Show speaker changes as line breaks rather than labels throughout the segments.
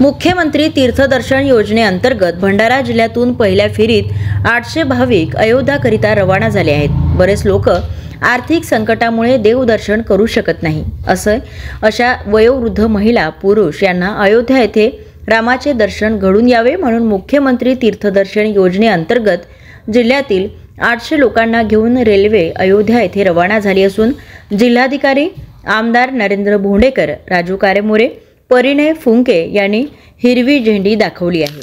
मुख्यमंत्री तीर्थदर्शन योजनेअंतर्गत भंडारा जिल्ह्यातून पहिल्या फेरीत 800 भाविक अयोध्याकरिता रवाना झाले आहेत। बरेच लोक आर्थिक संकटामुळे देवदर्शन करू शकत नाही। अशा वयोवृद्ध महिला पुरुष यांना अयोध्या येथे रामाचे दर्शन घडून यावे म्हणून मुख्यमंत्री तीर्थदर्शन योजनेअंतर्गत जिल्ह्यातील 800 लोकांना घेऊन रेल्वे अयोध्या येथे रवाना झाली असून जिल्हाधिकारी आमदार नरेंद्र भोंडेकर, राजू कारेमोरे, परिणय फुंके यांनी हिरवी झेंडी दाखवली आहे।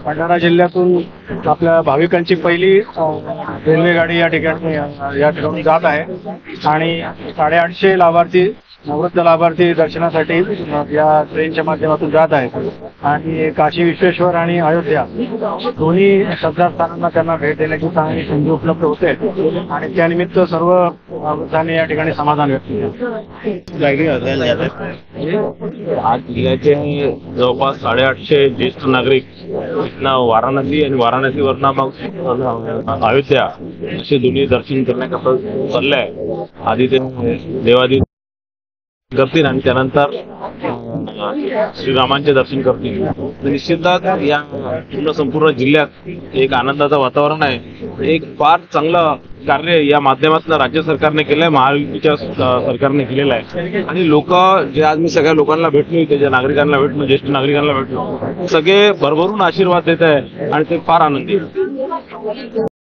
भंडारा जिल्ह्यातून आपल्या भाविकांची पहिली रेल्वे गाडी या ठिकाणी जात आहे आणि 850 लाभार्थी निवृत्त लाभार्थी दर्शनासाठी या ट्रेनच्या माध्यमातून जात आहेत आणि काशी विश्वेश्वर आणि अयोध्या दोन्ही श्रद्धास्थानांना त्यांना भेट देण्याची चांगली संधी उपलब्ध होते आणि त्यानिमित्त सर्व वृद्धांनी या ठिकाणी समाधान व्यक्त केले।
आज जिल्ह्याचे जवळपास 850 ज्येष्ठ नागरिक वाराणसी आणि वाराणसीवरनं मग अयोध्या असे दोन्ही दर्शन करण्याकरता चालले आहे। आधी ते देवादी करतील आणि त्यानंतर श्रीरामांचे दर्शन करतील। निश्चितच या पूर्ण संपूर्ण जिल्ह्यात एक आनंदाचं वातावरण आहे। एक फार चांगलं कार्य या माध्यमातून राज्य सरकारने केलंय, महायुतीच्या सरकारने केलेलं आहे आणि लोक जे आज मी सगळ्या लोकांना भेटलो, त्याच्या नागरिकांना भेटलो, ज्येष्ठ नागरिकांना भेटलो, सगळे भरभरून आशीर्वाद देत आहे आणि ते फार आनंदी आहे।